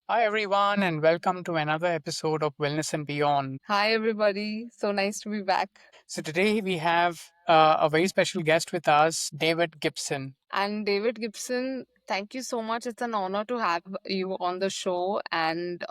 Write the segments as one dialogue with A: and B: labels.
A: Hi, everyone, and welcome to another episode of Wellness and Beyond.
B: Hi, everybody. So nice to be back.
A: So, today we have a very special guest with us, David Gibson.
B: And David Gibson, thank you so much. It's an honor to have you on the show. And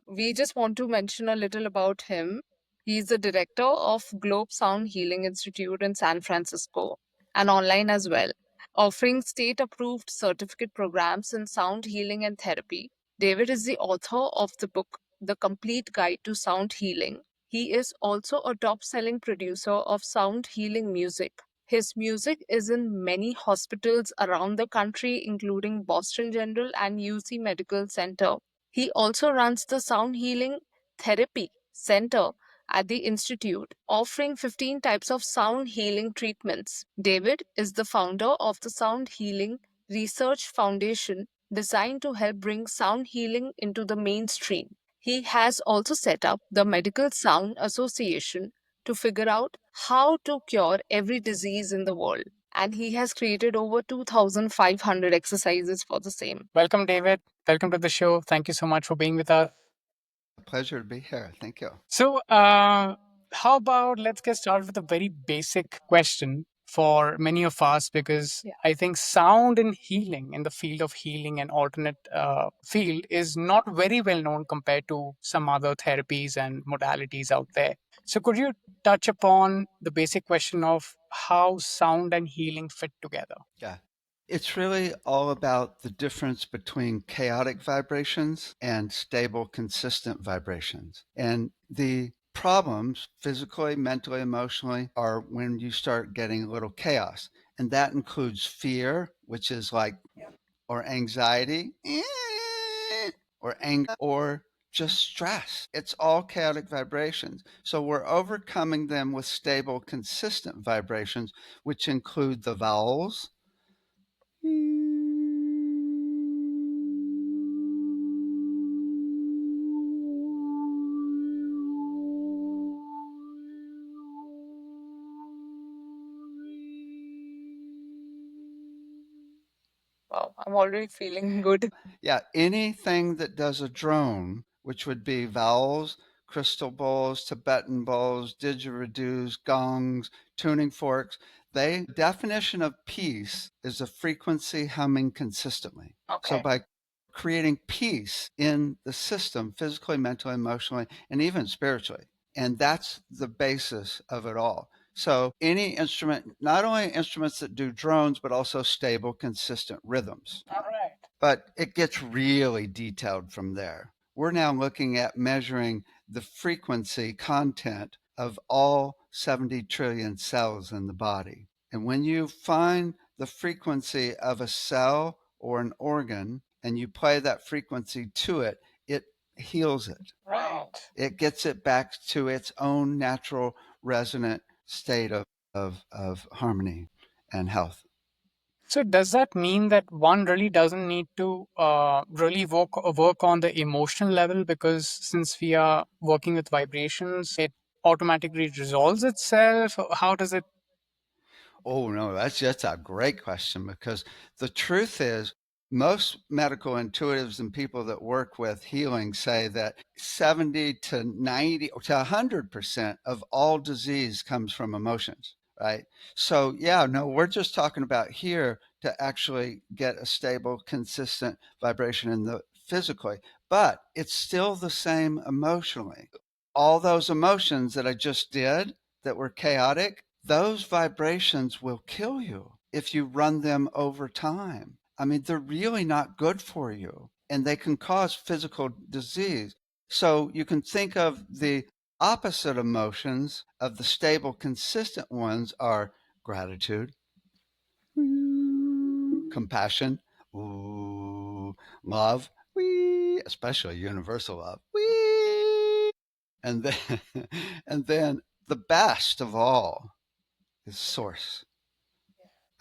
B: we just want to mention a little about him. He's the director of Globe Sound Healing Institute in San Francisco and online as well, offering state approved certificate programs in sound healing and therapy. David is the author of the book, The Complete Guide to Sound Healing. He is also a top selling producer of sound healing music. His music is in many hospitals around the country, including Boston General and UC Medical Center. He also runs the Sound Healing Therapy Center at the Institute, offering 15 types of sound healing treatments. David is the founder of the Sound Healing Research Foundation, designed to help bring sound healing into the mainstream. He has also set up the Medical Sound Association to figure out how to cure every disease in the world. And he has created over 2,500 exercises for the same.
A: Welcome, David. Welcome to the show. Thank you so much for being with us.
C: A pleasure to be here. Thank you.
A: So, how about let's get started with a very basic question for many of us because
B: Yeah.
A: I think sound and healing in the field of healing and alternate field is not very well known compared to some other therapies and modalities out there. So, could you touch upon the basic question of how sound and healing fit together?
C: Yeah. It's really all about the difference between chaotic vibrations and stable, consistent vibrations. And the problems, physically, mentally, emotionally, are when you start getting a little chaos. And that includes fear, which is like, or anxiety, or anger, or just stress. It's all chaotic vibrations. So we're overcoming them with stable, consistent vibrations, which include the vowels.
B: Wow, I'm already feeling good.
C: Yeah, anything that does a drone, which would be vowels, crystal bowls, Tibetan bowls, didgeridoos, gongs, tuning forks. The definition of peace is a frequency humming consistently. So
A: Okay.
C: by creating peace in the system, physically, mentally, emotionally, and even spiritually. And that's the basis of it all. So any instrument, not only instruments that do drones, but also stable, consistent rhythms.
A: All right.
C: But it gets really detailed from there. We're now looking at measuring the frequency content of all 70 trillion cells in the body. And when you find the frequency of a cell or an organ and you play that frequency to it, it heals it.
A: Right.
C: It gets it back to its own natural resonant state of harmony and health.
A: So does that mean that one really doesn't need to really work on the emotional level because since we are working with vibrations, it automatically resolves itself? How does it?
C: Oh, no, that's a great question because the truth is, most medical intuitives and people that work with healing say that 70 to 90 to 100% of all disease comes from emotions, right? So, yeah, no, we're just talking about here to actually get a stable, consistent vibration in the physically, but it's still the same emotionally. All those emotions that I just did that were chaotic, those vibrations will kill you if you run them over time. I mean, they're really not good for you and they can cause physical disease. So you can think of the opposite emotions of the stable, consistent ones are gratitude, compassion, ooh, love, wee, especially universal love, wee, and then and then the best of all is source.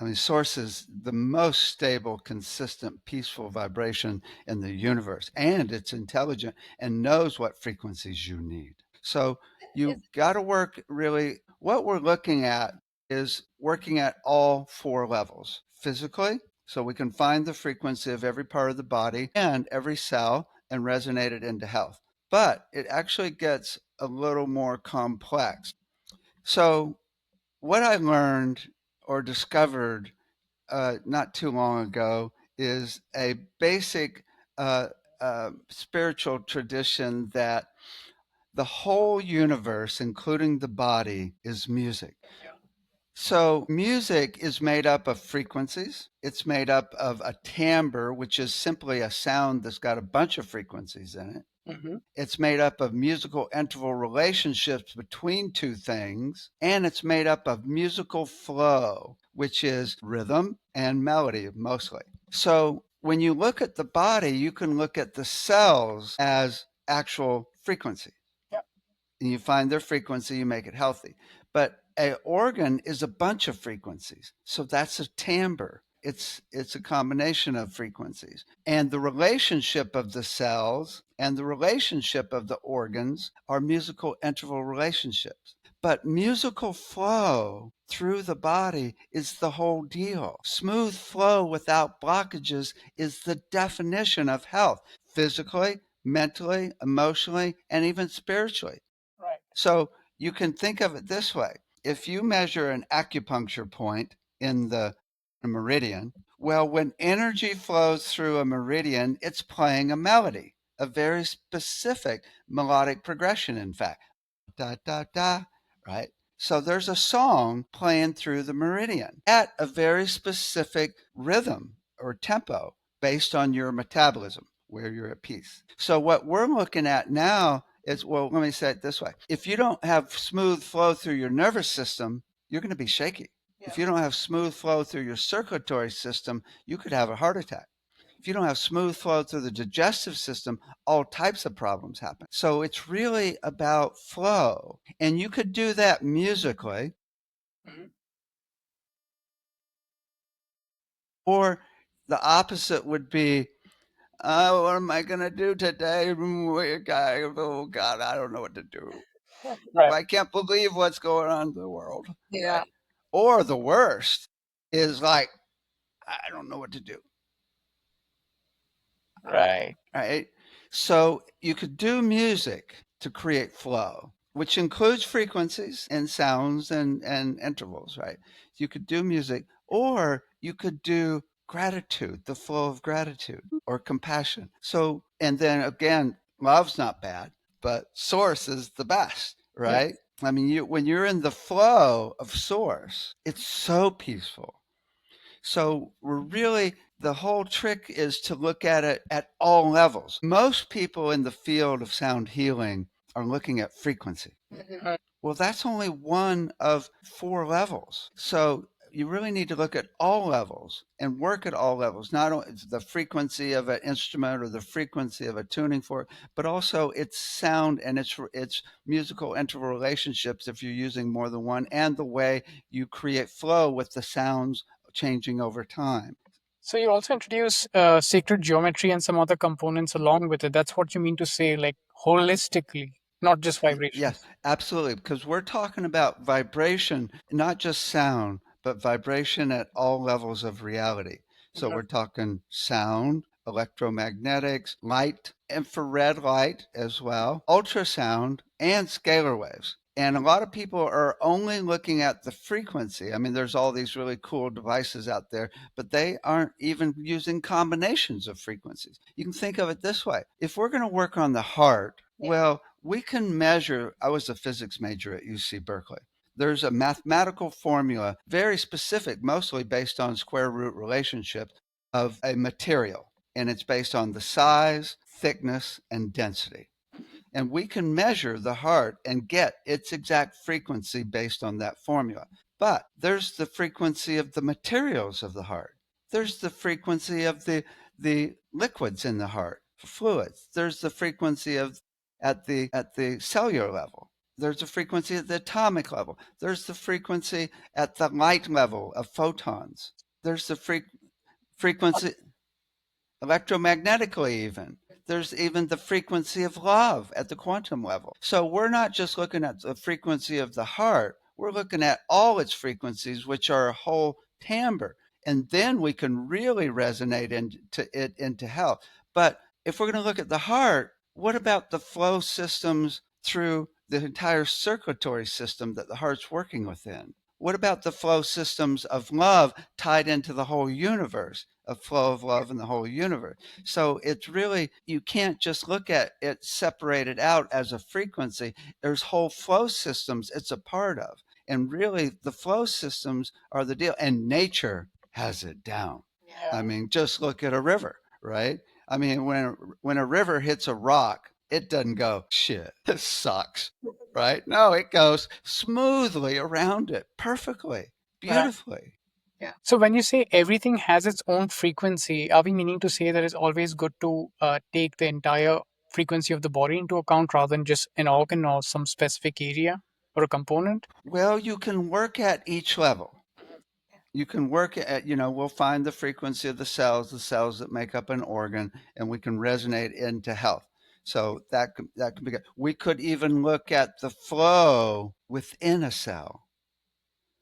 C: I mean, source is the most stable, consistent, peaceful vibration in the universe, and it's intelligent and knows what frequencies you need. So you got to work really. What we're looking at is working at all four levels physically, so we can find the frequency of every part of the body and every cell and resonate it into health. But it actually gets a little more complex. So, what I learned or discovered not too long ago is a basic spiritual tradition that the whole universe, including the body, is music. So, music is made up of frequencies. It's made up of a timbre, which is simply a sound that's got a bunch of frequencies in it.
A: Mm-hmm.
C: It's made up of musical interval relationships between two things, and it's made up of musical flow, which is rhythm and melody mostly. So, when you look at the body, you can look at the cells as actual frequency. And you find their frequency, you make it healthy. But an organ is a bunch of frequencies. So that's a timbre. It's a combination of frequencies. And the relationship of the cells and the relationship of the organs are musical interval relationships. But musical flow through the body is the whole deal. Smooth flow without blockages is the definition of health, physically, mentally, emotionally, and even spiritually.
A: Right.
C: So you can think of it this way. If you measure an acupuncture point in the meridian, well, when energy flows through a meridian, it's playing a melody, a very specific melodic progression, in fact. Da, da, da, right? So there's a song playing through the meridian at a very specific rhythm or tempo based on your metabolism, where you're at peace. So what we're looking at now is, well, let me say it this way. If you don't have smooth flow through your nervous system, you're going to be shaky. If you don't have smooth flow through your circulatory system, you could have a heart attack. If you don't have smooth flow through the digestive system, all types of problems happen. So it's really about flow. And you could do that musically.
A: Mhm.
C: Or the opposite would be, what am I going to do today? Oh, God, I don't know what to do.
A: Right.
C: I can't believe what's going on in the world.
B: Yeah.
C: Right? Or the worst is like, I don't know what to do.
A: Right.
C: Right? So you could do music to create flow, which includes frequencies and sounds and intervals, right? You could do music, or you could do gratitude, the flow of gratitude or compassion. So, and then again, love's not bad, but source is the best, right? I mean, when you're in the flow of source, it's so peaceful. So we're really, the whole trick is to look at it at all levels. Most people in the field of sound healing are looking at frequency.
A: Mhm.
C: Well, that's only one of 4 levels. So you really need to look at all levels and work at all levels, not only the frequency of an instrument or the frequency of a tuning fork, but also its sound and its musical interval relationships if you're using more than one, and the way you create flow with the sounds changing over time.
A: So you also introduce sacred geometry and some other components along with it. That's what you mean to say, like holistically, not just
C: Yes,
A: vibrations.
C: absolutely. Because we're talking about vibration, not just sound, but vibration at all levels of reality. So
A: Mhm.
C: we're talking sound, electromagnetics, light, infrared light as well, ultrasound, and scalar waves. And a lot of people are only looking at the frequency. I mean, there's all these really cool devices out there, but they aren't even using combinations of frequencies. You can think of it this way. If we're going to work on the heart, well, we can measure. I was a physics major at UC Berkeley. There's a mathematical formula, very specific, mostly based on square root relationships of a material, and it's based on the size, thickness, and density. And we can measure the heart and get its exact frequency based on that formula. But there's the frequency of the materials of the heart. There's the frequency of the liquids in the heart, fluids. There's the frequency of at the cellular level. There's a frequency at the atomic level. There's the frequency at the light level of photons. There's the frequency electromagnetically, even. There's even the frequency of love at the quantum level. So we're not just looking at the frequency of the heart, we're looking at all its frequencies, which are a whole timbre. And then we can really resonate into health. But if we're going to look at the heart, what about the flow systems through the entire circulatory system that the heart's working within? What about the flow systems of love tied into the whole universe, a flow of love in the whole universe? So it's really, you can't just look at it separated out as a frequency. There's whole flow systems it's a part of. And really, the flow systems are the deal. And nature has it down.
A: Yeah.
C: I mean, just look at a river, right? I mean, when a river hits a rock, it doesn't go, shit, this sucks, right? No, it goes smoothly around it, perfectly,
A: Right.
C: beautifully.
A: So when you say everything has its own frequency, are we meaning to say that it's always good to take the entire frequency of the body into account rather than just an organ or some specific area or a component?
C: Well, you can work at each level. You can work at, we'll find the frequency of the cells that make up an organ, and we can resonate into health. So that can be good. We could even look at the flow within a cell,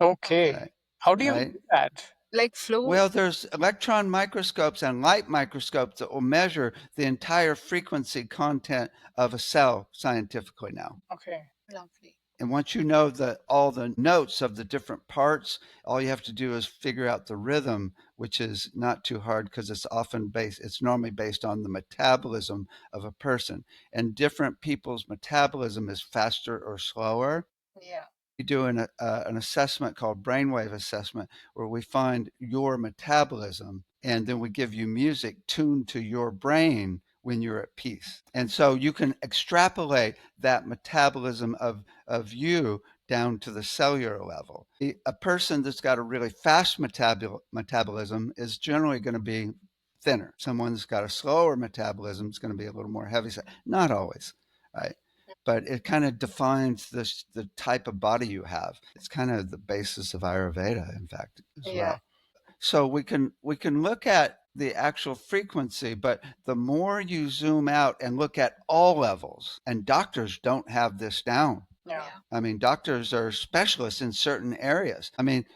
A: Okay.
C: right?
A: How do you
C: Right.
A: do that?
B: Like flow.
C: Well, there's electron microscopes and light microscopes that will measure the entire frequency content of a cell scientifically now.
A: Okay.
B: Lovely.
C: And once you know all the notes of the different parts, all you have to do is figure out the rhythm, which is not too hard because it's normally based on the metabolism of a person. And different people's metabolism is faster or slower.
B: Yeah.
C: We do an assessment called brainwave assessment, where we find your metabolism and then we give you music tuned to your brain when you're at peace. And so you can extrapolate that metabolism of you down to the cellular level. A person that's got a really fast metabolism is generally going to be thinner. Someone that's got a slower metabolism is going to be a little more heavy. Not always, right? But it kind of defines the type of body you have. It's kind of the basis of Ayurveda, in fact, as
B: Yeah.
C: well. So we can look at the actual frequency, but the more you zoom out and look at all levels, and doctors don't have this down.
A: Yeah.
C: I mean, doctors are specialists in certain areas. I mean,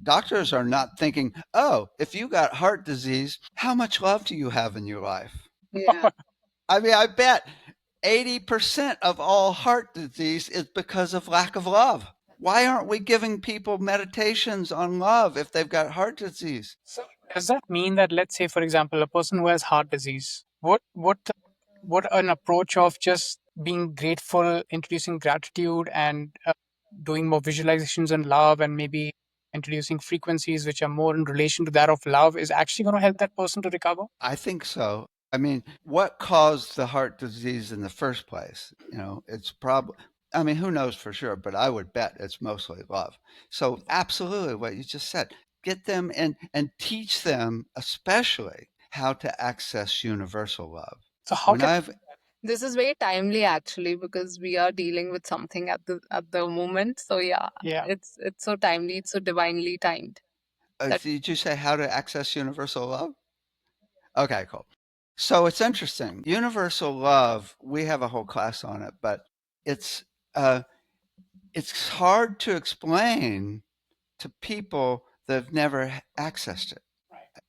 C: doctors are not thinking, oh, if you got heart disease, how much love do you have in your life?
B: Yeah.
C: I mean, I bet 80% of all heart disease is because of lack of love. Why aren't we giving people meditations on love if they've got heart disease?
A: So does that mean that, let's say, for example, a person who has heart disease, what an approach of just being grateful, introducing gratitude, and doing more visualizations on love, and maybe introducing frequencies which are more in relation to that of love is actually going to help that person to recover?
C: I think so. I mean, what caused the heart disease in the first place? It's probably, I mean, who knows for sure, but I would bet it's mostly love. So, absolutely what you just said, get them and teach them, especially how to access universal love.
A: So how
C: When
A: can
C: I've
B: This is very timely actually because we are dealing with something at the moment. So yeah,
A: yeah.
B: it's so timely, it's so divinely timed. That
C: Did you say how to access universal love? Okay, cool. So it's interesting. Universal love, we have a whole class on it, but it's uh, it's hard to explain to people that have never accessed it.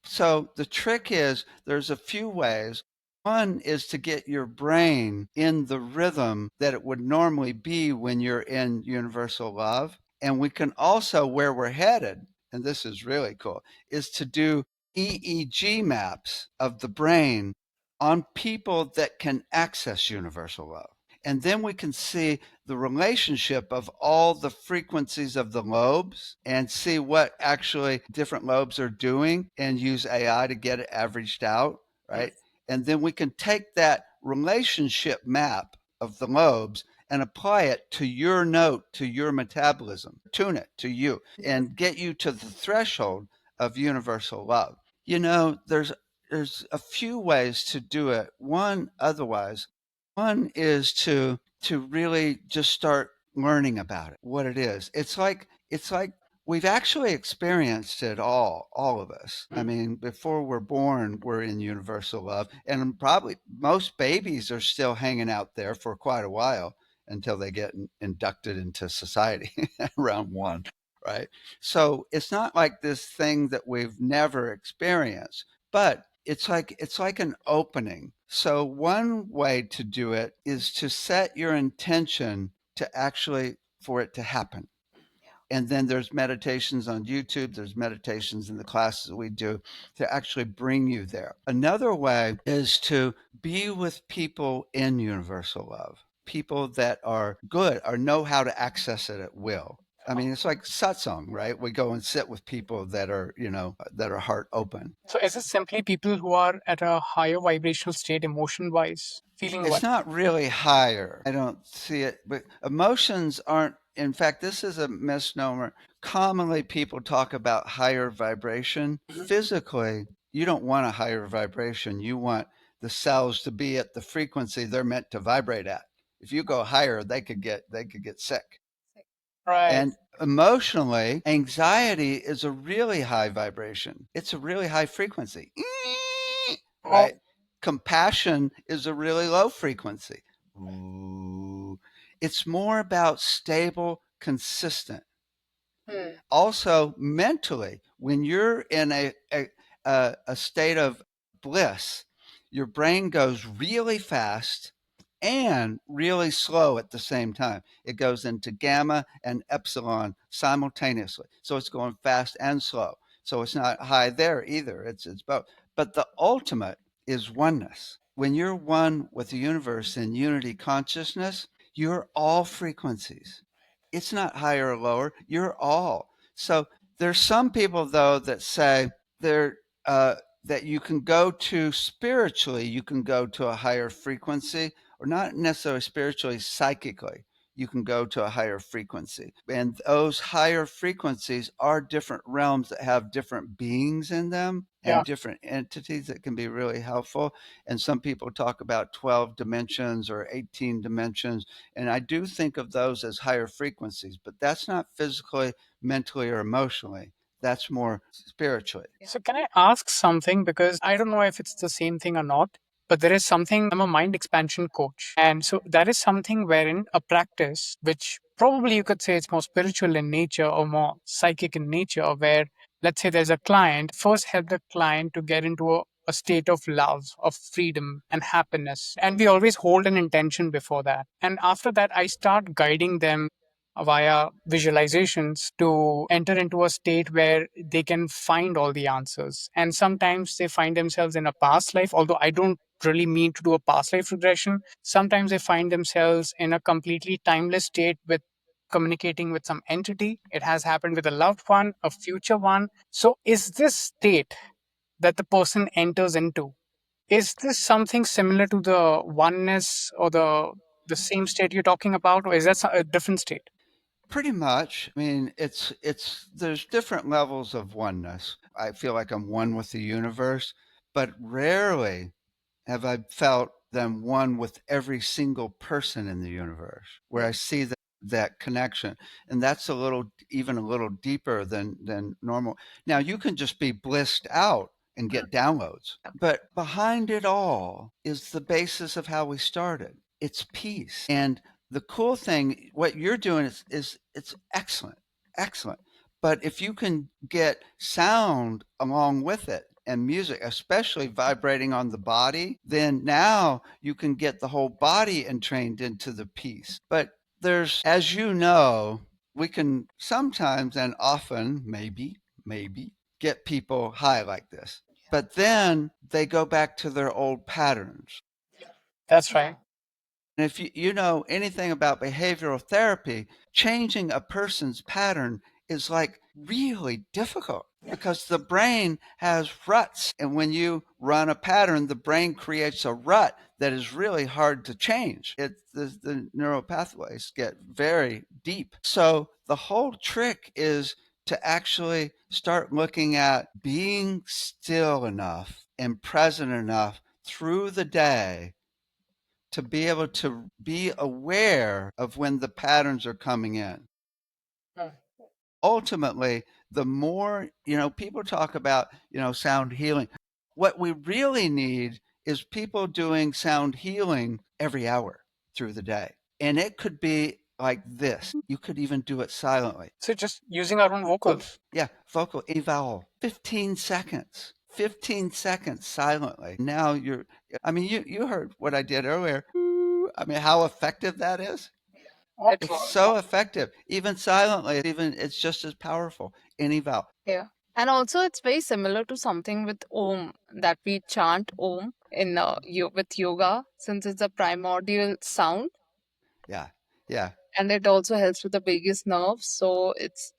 C: So the trick is there's a few ways. One is to get your brain in the rhythm that it would normally be when you're in universal love. And we can also, where we're headed, and this is really cool, is to do EEG maps of the brain on people that can access universal love. And then we can see the relationship of all the frequencies of the lobes and see what actually different lobes are doing and use AI to get it averaged out, right? And then we can take that relationship map of the lobes and apply it to your note, to your metabolism, tune it to you, and get you to the threshold of universal love. There's a few ways to do it. One is to really just start learning about it, what it is. It's like we've actually experienced it all of us. I mean, before we're born, we're in universal love, and probably most babies are still hanging out there for quite a while until they get inducted into society around one, right? So it's not like this thing that we've never experienced, but it's like an opening So one way to do it is to set your intention to actually for it to happen. And then there's meditations on YouTube, there's meditations in the classes we do to actually bring you there. Another way is to be with people in universal love, people that are good or know how to access it at will. I mean, it's like satsang, right? We go and sit with people that are, that are heart open.
A: So is it simply people who are at a higher vibrational state, emotion wise, feeling
C: It's
A: what?
C: not really higher. I don't see it, but emotions aren't. In fact, this is a misnomer. Commonly, people talk about higher vibration.
A: Mhm.
C: Physically, you don't want a higher vibration. You want the cells to be at the frequency they're meant to vibrate at. If you go higher, they could get sick.
A: Right.
C: And emotionally, anxiety is a really high vibration. It's a really high frequency.
A: Oh,
C: Right? Compassion is a really low frequency. Ooh. It's more about stable, consistent.
A: hmm.
C: Also, mentally, when you're in a state of bliss, your brain goes really fast and really slow at the same time. It goes into gamma and epsilon simultaneously. So it's going fast and slow. So it's not high there either. It's both. But the ultimate is oneness. When you're one with the universe in unity consciousness, you're all frequencies. It's not higher or lower. You're all. So there's some people though that say they're that you can go to spiritually, you can go to a higher frequency, or not necessarily spiritually, psychically, you can go to a higher frequency. And those higher frequencies are different realms that have different beings in them
A: Yeah.
C: and different entities that can be really helpful. And some people talk about 12 dimensions or 18 dimensions. And I do think of those as higher frequencies, but that's not physically, mentally, or emotionally. That's more spiritually.
A: So can I ask something? Because I don't know if it's the same thing or not, but there is something. I'm a mind expansion coach. And so that is something wherein a practice, which probably you could say it's more spiritual in nature or more psychic in nature, where let's say there's a client, first help the client to get into a state of love, of freedom and happiness. And we always hold an intention before that. And after that, I start guiding them via visualizations to enter into a state where they can find all the answers. And sometimes they find themselves in a past life, although I don't really mean to do a past life regression. Sometimes they find themselves in a completely timeless state with communicating with some entity. It has happened with a loved one, a future one. So, is this state that the person enters into? Is this something similar to the oneness or the same state you're talking about, or is that a different state?
C: Pretty much. I mean, it's there's different levels of oneness. I feel like I'm one with the universe, but rarely have I felt them one with every single person in the universe, where I see that connection. And that's even a little deeper than normal. Now you can just be blissed out and get downloads, but behind it all is the basis of how we started. It's peace. And the cool thing, what you're doing is it's excellent, excellent. But if you can get sound along with it and music, especially vibrating on the body, then now you can get the whole body entrained into the piece. But as you know, we can sometimes and often, maybe, get people high like this. But then they go back to their old patterns.
A: That's right.
C: And if you know anything about behavioral therapy, changing a person's pattern is like really difficult because the brain has ruts. And when you run a pattern, the brain creates a rut that is really hard to change. The neural pathways get very deep. So the whole trick is to actually start looking at being still enough and present enough through the day to be able to be aware of when the patterns are coming in.
A: Mm.
C: Ultimately, the more, people talk about, sound healing. What we really need is people doing sound healing every hour through the day. And it could be like this. You could even do it silently.
A: So just using our own vocals.
C: Yeah, vocal eval, 15 seconds. 15 seconds silently. Now I mean, you heard what I did earlier. I mean, how effective that is.
B: It
C: It's
B: was.
C: so effective, even silently, even it's just as powerful. Any valve.
B: Yeah. And also, it's very similar to something with Om that we chant Om in with yoga, since it's a primordial sound,
C: Yeah. Yeah.
B: and it also helps with the vagus nerve. So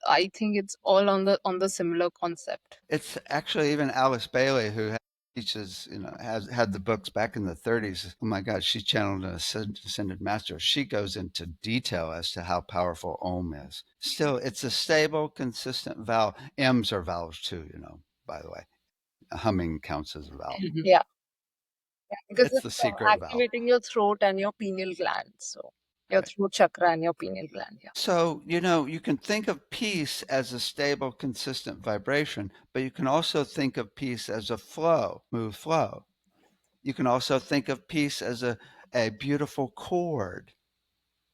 B: I think it's all on the similar concept.
C: It's actually even Alice Bailey, who teaches, has had the books back in the 30s. Oh my God, she channeled an ascended master. She goes into detail as to how powerful Om is. Still, it's a stable, consistent vowel. M's are vowels too, by the way. Humming counts as a vowel.
A: Mhm.
B: Yeah. Yeah, because
C: It's
B: it's
C: the secret vowel.
B: activating your throat and your pineal gland. So your
C: Right.
B: throat chakra and your pineal gland. Yeah.
C: So, you can think of peace as a stable, consistent vibration, but you can also think of peace as a flow, smooth flow. You can also think of peace as a beautiful chord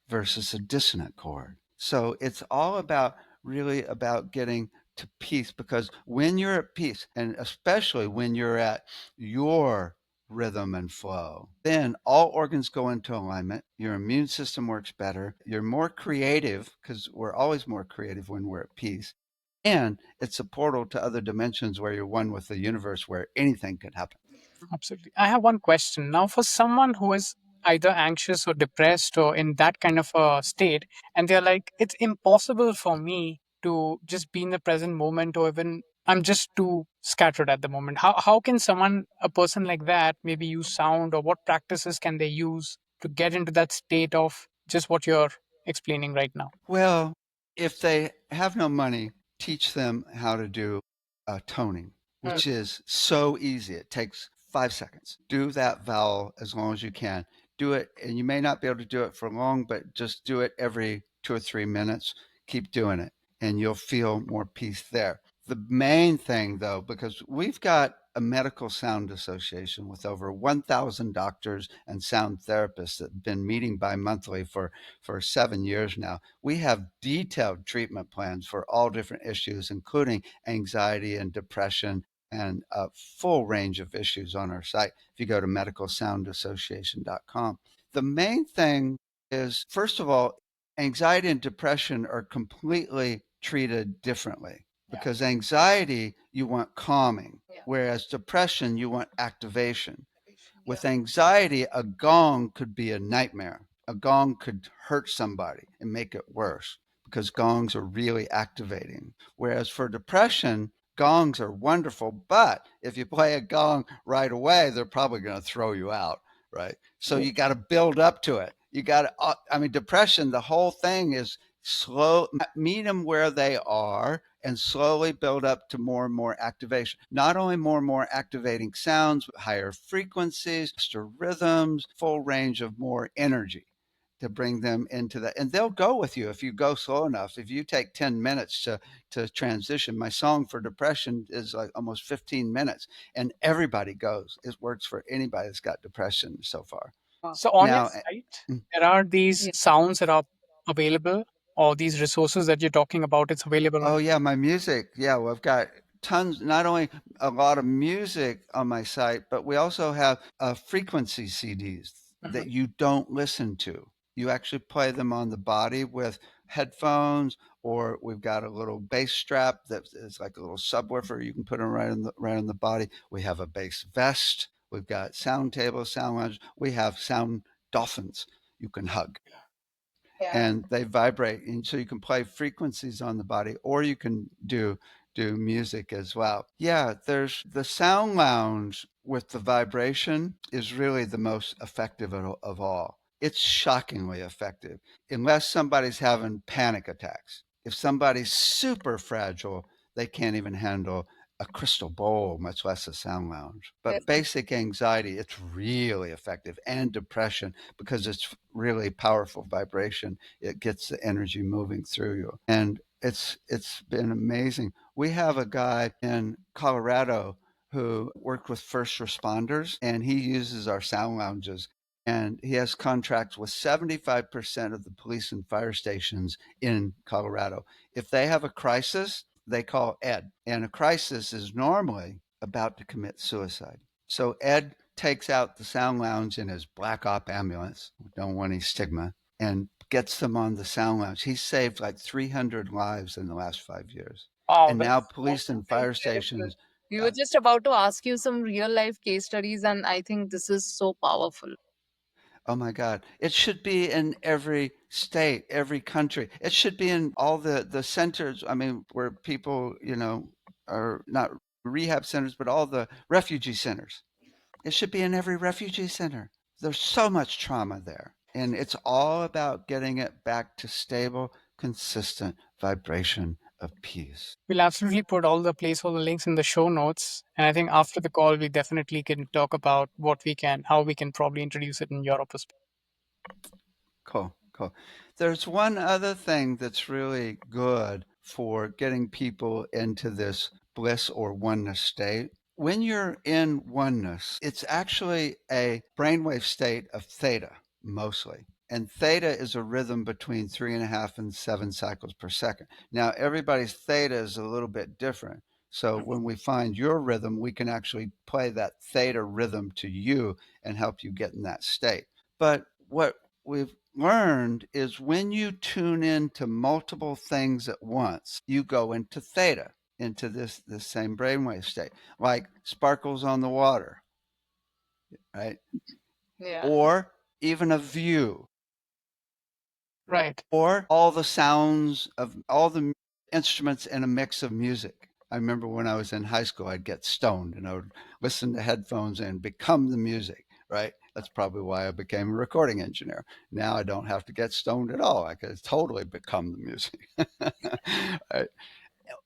C: versus a dissonant chord. So it's all about really about getting to peace, because when you're at peace, and especially when you're at your rhythm and flow, then all organs go into alignment. Your immune system works better. You're more creative, because we're always more creative when we're at peace. And it's a portal to other dimensions where you're one with the universe, where anything could happen.
A: Absolutely. I have one question. Now, for someone who is either anxious or depressed or in that kind of a state, and they're like, it's impossible for me to just be in the present moment, or even I'm just too scattered at the moment. How can a person like that, maybe use sound, or what practices can they use to get into that state of just what you're explaining right now?
C: Well, if they have no money, teach them how to do toning, which is so easy. It takes 5 seconds. Do that vowel as long as you can. Do it, and you may not be able to do it for long, but just do it every 2 or 3 minutes. Keep doing it, and you'll feel more peace there. The main thing, though, because we've got a medical sound association with over 1,000 doctors and sound therapists that have been meeting bi-monthly for 7 years now. We have detailed treatment plans for all different issues, including anxiety and depression, and a full range of issues on our site. If you go to medicalsoundassociation.com, the main thing is, first of all, anxiety and depression are completely treated differently, because anxiety, you want calming, whereas depression, you want activation. With anxiety, a gong could be a nightmare. A gong could hurt somebody and make it worse, because gongs are really activating. Whereas for depression, gongs are wonderful, but if you play a gong right away, they're probably going to throw you out, right? So you got to build up to it. You got to, I mean, depression, the whole thing is slow, meet them where they are and slowly build up to more and more activation. Not only more and more activating sounds, but higher frequencies, faster rhythms, full range of more energy to bring them into that. And they'll go with you if you go slow enough. If you take 10 minutes to transition, my song for depression is like almost 15 minutes, and everybody goes. It works for anybody that's got depression so far.
A: So on your
C: Now,
A: site, there are these
B: Yeah.
A: sounds that are available, or these resources that you're talking about. It's available on.
C: oh yeah, my music. Yeah, well, I've got tons, not only a lot of music on my site, but we also have frequency CDs
A: Mhm.
C: that you don't listen to. You actually play them on the body with headphones, or we've got a little bass strap that is like a little subwoofer. You can put them right on the body. We have a bass vest. We've got sound tables, sound lounge. We have sound dolphins you can hug,
B: Yeah.
C: and they vibrate, and so you can play frequencies on the body, or you can do music as well. Yeah, there's the sound lounge with the vibration is really the most effective of all. It's shockingly effective, unless somebody's having panic attacks. If somebody's super fragile, they can't even handle a crystal bowl, much less a sound lounge. But basic anxiety, it's really effective, and depression, because it's really powerful vibration. It gets the energy moving through you, and it's been amazing. We have a guy in Colorado who worked with first responders, and he uses our sound lounges, and he has contracts with 75% of the police and fire stations in Colorado. If they have a crisis, they call Ed, and a crisis is normally about to commit suicide. So Ed takes out the sound lounge in his black op ambulance, don't want any stigma, and gets them on the sound lounge. He's saved like 300 lives in the last 5 years.
A: Wow,
C: And now
A: that's
C: police and fire
B: Incredible.
C: stations,
B: We were just about to ask you some real life case studies, and I think this is so powerful.
C: oh my God, it should be in every state, every country. It should be in all the centers. I mean, where people, are not rehab centers, but all the refugee centers. It should be in every refugee center. There's so much trauma there. And it's all about getting it back to stable, consistent vibration of peace.
A: we'll absolutely put all the placeholder links in the show notes. And I think after the call, we definitely can talk about how we can probably introduce it in Europe as
C: Cool, cool. There's one other thing that's really good for getting people into this bliss or oneness state. When you're in oneness, it's actually a brainwave state of theta, mostly. And theta is a rhythm between 3.5 and 7 cycles per second. Now, everybody's theta is a little bit different. So when we find your rhythm, we can actually play that theta rhythm to you and help you get in that state. But what we've learned is when you tune in to multiple things at once, you go into theta, into this same brainwave state, like sparkles on the water, right?
B: Yeah.
C: Or even a view,
A: right.
C: or all the sounds of all the instruments in a mix of music. I remember when I was in high school, I'd get stoned and I would listen to headphones and become the music, right? That's probably why I became a recording engineer. Now I don't have to get stoned at all. I could totally become the music. Right?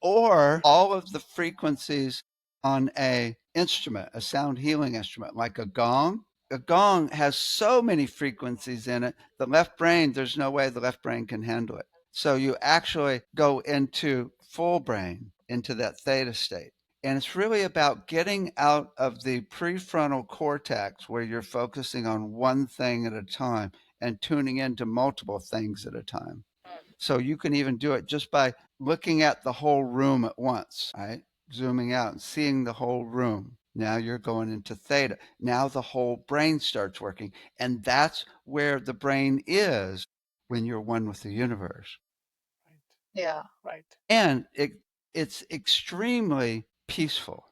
C: Or all of the frequencies on a instrument, a sound healing instrument like a gong. A gong has so many frequencies in it, the left brain, there's no way the left brain can handle it. So you actually go into full brain, into that theta state. And it's really about getting out of the prefrontal cortex where you're focusing on one thing at a time and tuning into multiple things at a time. So you can even do it just by looking at the whole room at once, right? Zooming out and seeing the whole room. Now you're going into theta. Now the whole brain starts working. And that's where the brain is when you're one with the universe.
B: Yeah.
A: Right.
C: And it's extremely peaceful.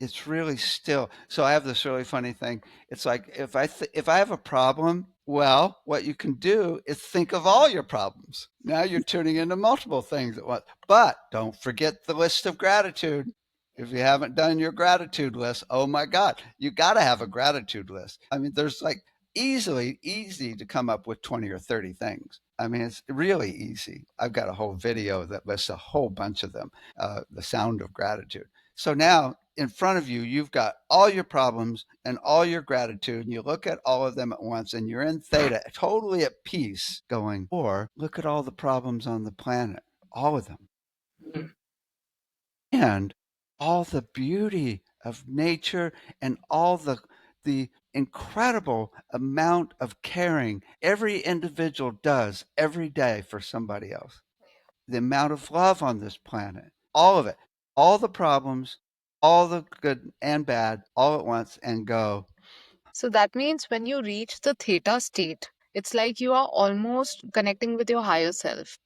C: It's really still. So I have this really funny thing. It's like if I have a problem, well, what you can do is think of all your problems. Now you're tuning into multiple things at once. But don't forget the list of gratitude. If you haven't done your gratitude list, oh my God, you got to have a gratitude list. I mean, there's like easy to come up with 20 or 30 things. I mean, it's really easy. I've got a whole video that lists a whole bunch of them, the sound of gratitude. So now in front of you, you've got all your problems and all your gratitude, and you look at all of them at once, and you're in theta, totally at peace, going, or look at all the problems on the planet, all of them,
A: Mhm.
C: and all the beauty of nature and all the incredible amount of caring every individual does every day for somebody else. The amount of love on this planet, all of it, all the problems, all the good and bad, all at once, and go,
B: So that means when you reach the theta state, it's like you are almost connecting with your higher self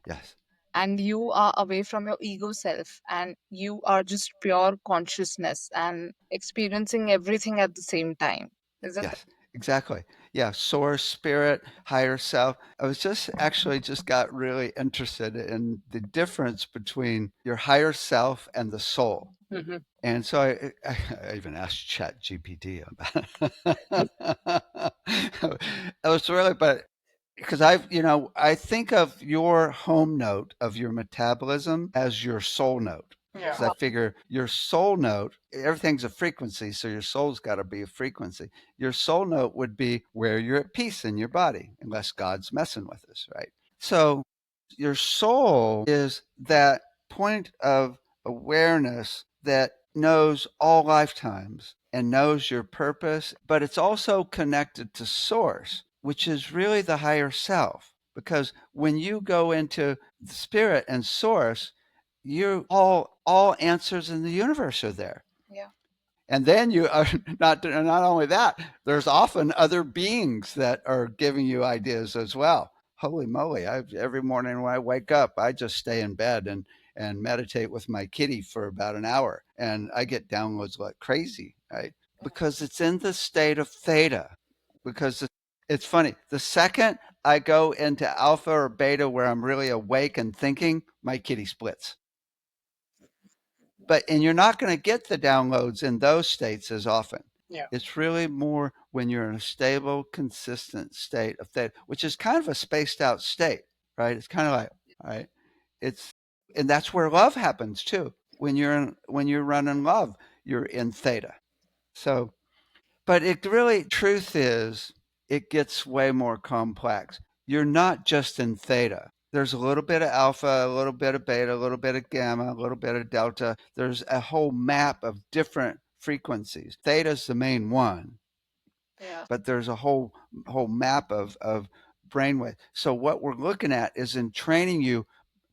C: yes,
B: and you are away from your ego self and you are just pure consciousness and experiencing everything at the same time. Is it?
C: yes, exactly. Yeah, source, spirit, higher self. I was just got really interested in the difference between your higher self and the soul.
A: Mhm.
C: And so I even asked Chat GPT about it. It was really, but because I think of your home note of your metabolism as your soul note.
A: Yeah.
C: Because I figure your soul note, everything's a frequency, so your soul's got to be a frequency. Your soul note would be where you're at peace in your body, unless God's messing with us, right? So your soul is that point of awareness that knows all lifetimes and knows your purpose, but it's also connected to source, which is really the higher self. Because when you go into the spirit and source, you all answers in the universe are there. And then you are not only that, there's often other beings that are giving you ideas as well. Holy moly! Every morning when I wake up, I just stay in bed and meditate with my kitty for about an hour, and I get downloads like crazy, right? Because it's in the state of theta. Because it's funny. The second I go into alpha or beta, where I'm really awake and thinking, my kitty splits. And you're not going to get the downloads in those states as often.
A: Yeah.
C: It's really more when you're in a stable, consistent state of theta, which is kind of a spaced out state, right? It's kind of like, right? It's and that's where love happens too. When you're running love, you're in theta. So, but it really truth is it gets way more complex. You're not just in theta. There's a little bit of alpha, a little bit of beta, a little bit of gamma, a little bit of delta. There's a whole map of different frequencies. Theta's the main one,
B: Yeah.
C: but there's a whole map of brainwave. So what we're looking at is in training you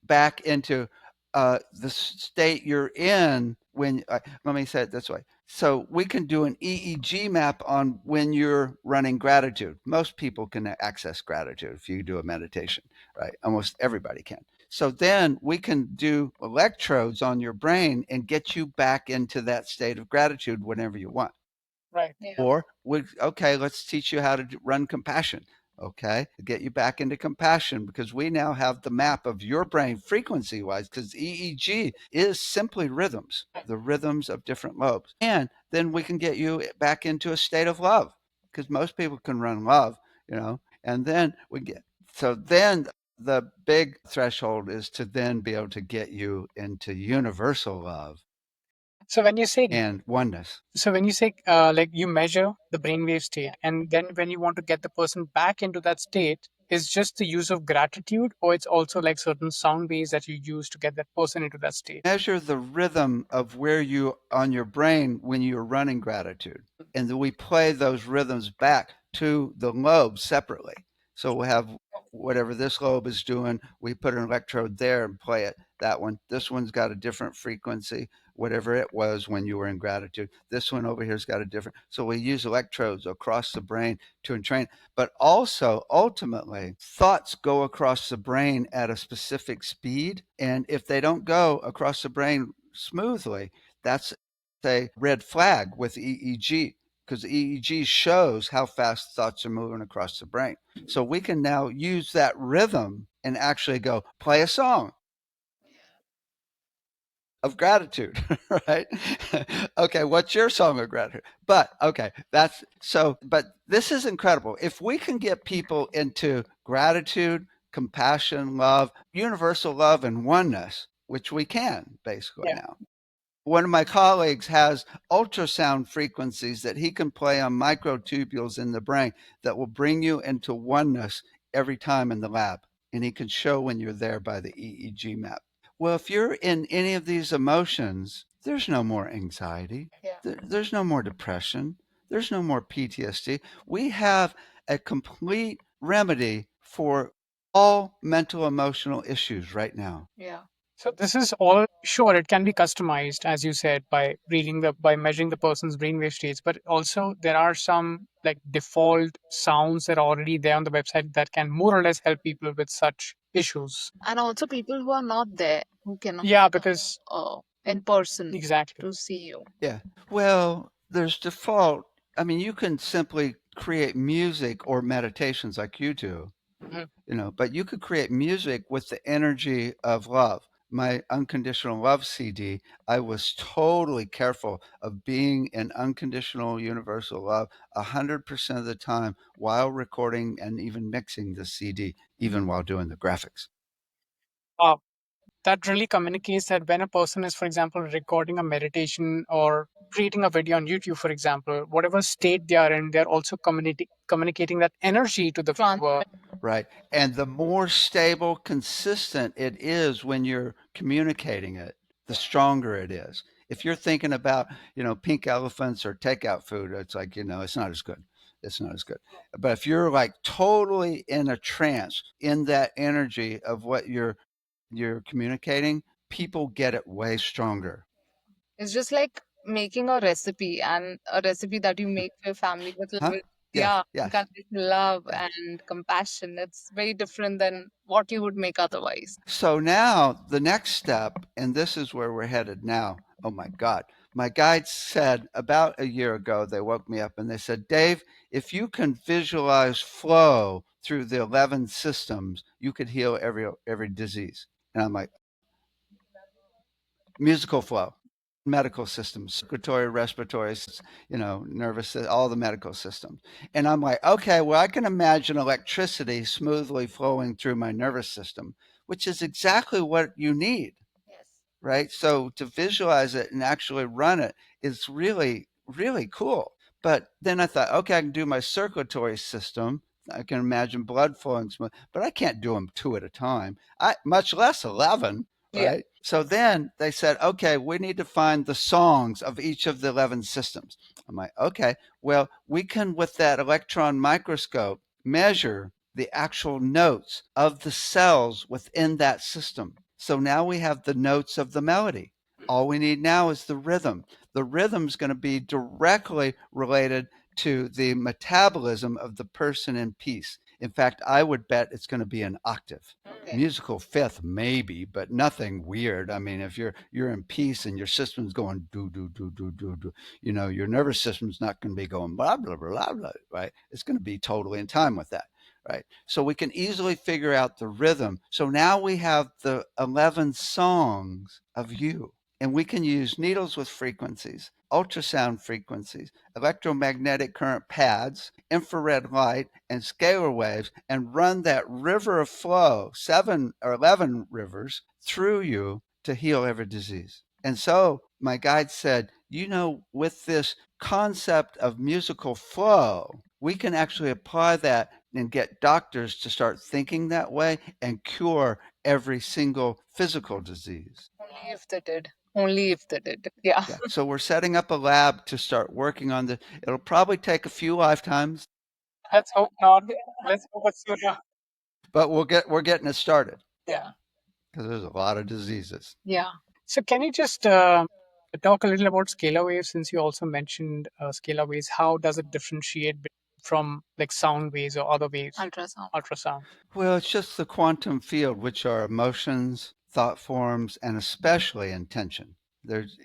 C: back into the state you're in when let me say it this way. So we can do an EEG map on when you're running gratitude. Most people can access gratitude if you do a meditation, right? Almost everybody can. So then we can do electrodes on your brain and get you back into that state of gratitude whenever you want.
A: Right.
B: Yeah.
C: Or okay, let's teach you how to run compassion. Okay, get you back into compassion because we now have the map of your brain frequency wise, because EEG is simply rhythms, the rhythms of different lobes. And then we can get you back into a state of love because most people can run love, you know, and then we get so then the big threshold is to then be able to get you into universal love
A: So when you say
C: and oneness.
A: So when you say like you measure the brainwave state, and then when you want to get the person back into that state, is just the use of gratitude, or it's also like certain sound waves that you use to get that person into that state?
C: Measure the rhythm of where you on your brain when you're running gratitude. And then we play those rhythms back to the lobes separately. So we'll have whatever this lobe is doing, we put an electrode there and play it. That one, this one's got a different frequency, whatever it was when you were in gratitude. This one over here's got a different. So we use electrodes across the brain to entrain. But also, ultimately, thoughts go across the brain at a specific speed. And if they don't go across the brain smoothly, that's a red flag with EEG because EEG shows how fast thoughts are moving across the brain. So we can now use that rhythm and actually go play a song of gratitude, right? Okay, what's your song of gratitude? But okay, that's so, but this is incredible. If we can get people into gratitude, compassion, love, universal love, and oneness, which we can basically
A: Yeah.
C: now. One of my colleagues has ultrasound frequencies that he can play on microtubules in the brain that will bring you into oneness every time in the lab. And he can show when you're there by the EEG map. Well, if you're in any of these emotions, there's no more anxiety.
B: Yeah.
C: There's no more depression. There's no more PTSD. We have a complete remedy for all mental emotional issues right now.
B: Yeah.
A: So this is all sure it can be customized, as you said, by by measuring the person's brainwave states, but also there are some like default sounds that are already there on the website that can more or less help people with such issues.
B: And also people who are not there, who cannot
A: Yeah, because
B: in person
A: exactly.
B: to see you.
C: Yeah. Well, there's default. I mean, you can simply create music or meditations like you do,
A: Mhm.
C: but you could create music with the energy of love. My unconditional love CD, I was totally careful of being in unconditional universal love 100% of the time while recording and even mixing the CD, even while doing the graphics.
A: Uh, that really communicates that when a person is, for example, recording a meditation or creating a video on YouTube, for example, whatever state they are in, they're also communicating that energy to the viewer.
C: Right. And the more stable, consistent it is when you're communicating it, the stronger it is. If you're thinking about, pink elephants or takeout food, it's like, it's not as good. It's not as good. But if you're like totally in a trance, in that energy of what you're communicating, people get it way stronger.
B: It's just like making a recipe, and a recipe that you make for your family
C: Huh?
B: with,
C: Yes,
B: yeah,
C: yes,
B: convey love
C: yes.
B: and compassion. It's very different than what you would make otherwise.
C: So now the next step, and this is where we're headed now. Oh my God. My guide said about a year ago, they woke me up and they said, Dave, if you can visualize flow through the 11 systems, you could heal every disease. And I'm like, musical flow, medical systems, circulatory, respiratory, nervous, all the medical systems. And I'm like, okay, well, I can imagine electricity smoothly flowing through my nervous system, which is exactly what you need,
B: Yes.
C: right? So to visualize it and actually run it is really, really cool. But then I thought, okay, I can do my circulatory system. I can imagine blood flowing smooth, but I can't do them two at a time. Much less 11,
B: Yeah.
C: right? So then they said, okay, we need to find the songs of each of the 11 systems. I'm like, okay, well, we can, with that electron microscope, measure the actual notes of the cells within that system. So now we have the notes of the melody. All we need now is the rhythm. The rhythm's going to be directly related to the metabolism of the person in peace. In fact, I would bet it's going to be an octave.
B: Okay.
C: Musical fifth, maybe, but nothing weird. I mean, if you're in peace and your system's going do do do do do do, your nervous system's not going to be going blah blah blah blah blah, right? It's going to be totally in time with that, right? So we can easily figure out the rhythm. So now we have the 11 songs of you, and we can use needles with frequencies, ultrasound frequencies, electromagnetic current pads, infrared light, and scalar waves, and run that river of flow, 7 or 11 rivers, through you to heal every disease. And so my guide said, with this concept of musical flow, we can actually apply that and get doctors to start thinking that way and cure every single physical disease.
B: Only if they did. Only if they did. Yeah.
C: Yeah. So we're setting up a lab to start working on this. It'll probably take a few lifetimes,
A: Let's hope not. Let's hope it's sooner.
C: but we're getting it started
A: Yeah.
C: because there's a lot of diseases.
B: Yeah.
A: So can you just talk a little about scalar waves since you also mentioned scalar waves? How does it differentiate from like sound waves or other waves,
B: Ultrasound.
A: ultrasound?
C: Well, it's just the quantum field, which are emotions, thought forms, and especially intention. There's,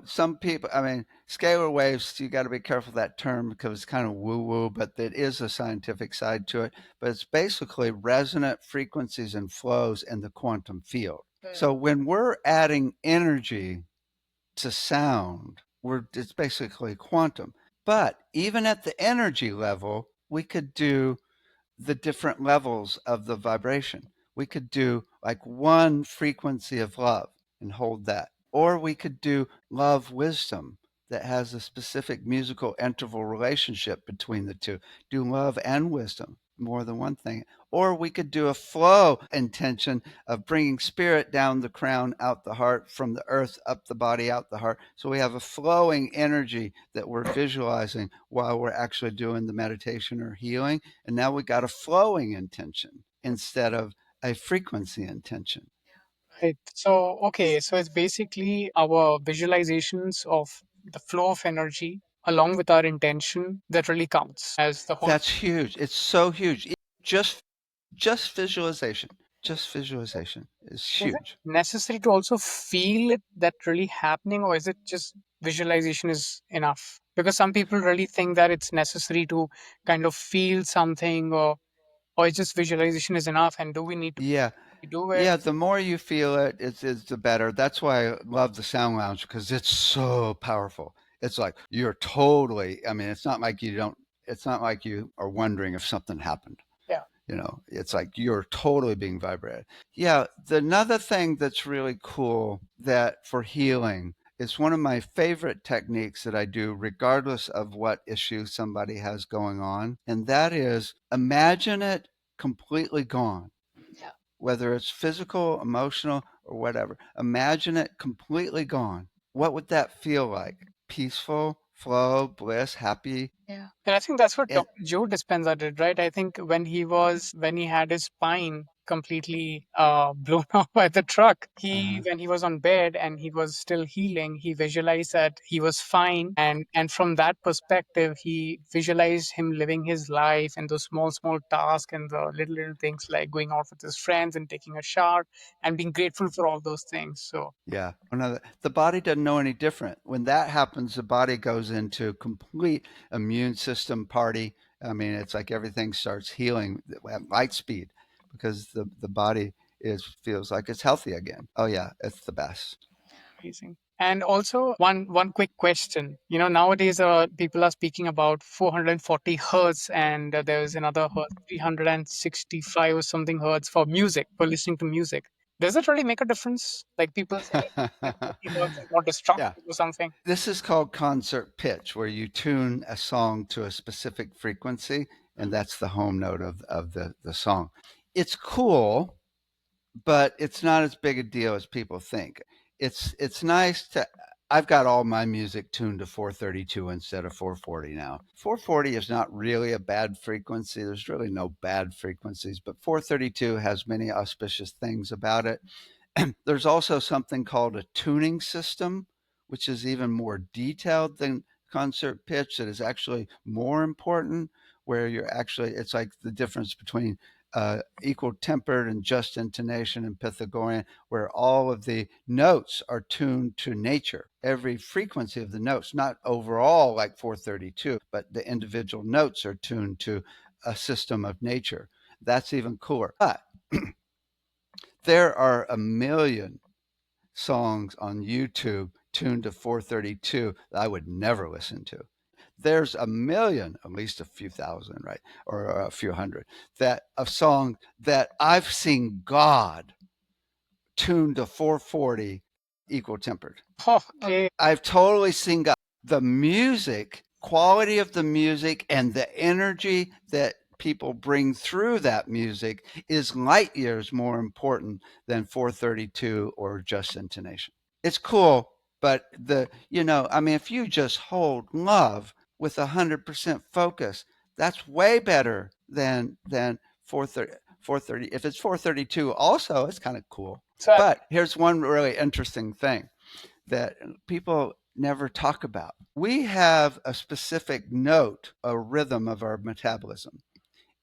C: some people, I mean, scalar waves, you got to be careful of that term because it's kind of woo woo, but it is a scientific side to it. But it's basically resonant frequencies and flows in the quantum field. So when we're adding energy to sound, it's basically quantum. But even at the energy level, we could do the different levels of the vibration. We could do like one frequency of love and hold that. Or we could do love wisdom that has a specific musical interval relationship between the two. Do love and wisdom, more than one thing. Or we could do a flow intention of bringing spirit down the crown, out the heart, from the earth, up the body, out the heart. So we have a flowing energy that we're visualizing while we're actually doing the meditation or healing. And now we got a flowing intention instead of a frequency intention.
A: Right. So, okay. So it's basically our visualizations of the flow of energy along with our intention that really counts as the whole.
C: That's huge. It's so huge. Just just visualization. Just visualization is
A: Is it
C: huge.
A: necessary to also feel it that really happening, or is it just visualization is enough? Because some people really think that it's necessary to kind of feel something, or it's just visualization is enough. And do we need to
C: Yeah.
A: do it?
C: Yeah, the more you feel it, it's the better. That's why I love the sound lounge because it's so powerful. It's like you're totally, I mean, it's not like you are wondering if something happened.
A: Yeah.
C: It's like you're totally being vibrated. Yeah, another thing that's really cool that for healing is one of my favorite techniques that I do regardless of what issue somebody has going on, and that is imagine it completely gone,
B: Yeah.
C: whether it's physical, emotional, or whatever. Imagine it completely gone. What would that feel like? Peaceful, flow, bliss, happy,
B: Yeah.
A: And I think that's what
C: And
A: Dr. Joe Dispenza did, right? I think when he had his spine completely blown off by the truck, when he was on bed and he was still healing, he visualized that he was fine, and from that perspective, he visualized him living his life and those small tasks and the little things like going out with his friends and taking a shower and being grateful for all those things. So
C: yeah, the body doesn't know any different. When that happens, the body goes into complete immune system party. I mean, it's like everything starts healing at light speed because the body is feels like it's healthy again. Oh yeah, it's the best.
A: amazing. And also one quick question. Nowadays people are speaking about 440 hertz, and there's another hertz, 365 or something hertz for music, for listening to music. Does it really make a difference? Like people say 440 hertz is more
C: Yeah.
A: destructive or something.
C: This is called concert pitch, where you tune a song to a specific frequency, and that's the home note of the song. It's cool, but it's not as big a deal as people think. It's nice to I've got all my music tuned to 432 instead of 440 now. 440 is not really a bad frequency. There's really no bad frequencies, but 432 has many auspicious things about it. There's also something called a tuning system, which is even more detailed than concert pitch, that is actually more important, where it's like the difference between equal tempered and just intonation and Pythagorean, where all of the notes are tuned to nature. Every frequency of the notes, not overall like 432, but the individual notes are tuned to a system of nature. That's even cooler. But there are a million songs on YouTube tuned to 432 that I would never listen to. There's a million, at least a few thousand, right? Or a few hundred, that of songs that I've seen God tuned to 440 equal tempered.
A: Okay.
C: I've totally seen God. The music, quality of the music, and the energy that people bring through that music is light years more important than 432 or just intonation. It's cool, but I mean, if you just hold love with 100% focus, that's way better than 430. If it's 432 also, it's kind of cool.
A: So
C: But here's one really interesting thing that people never talk about. We have a specific note, a rhythm of our metabolism,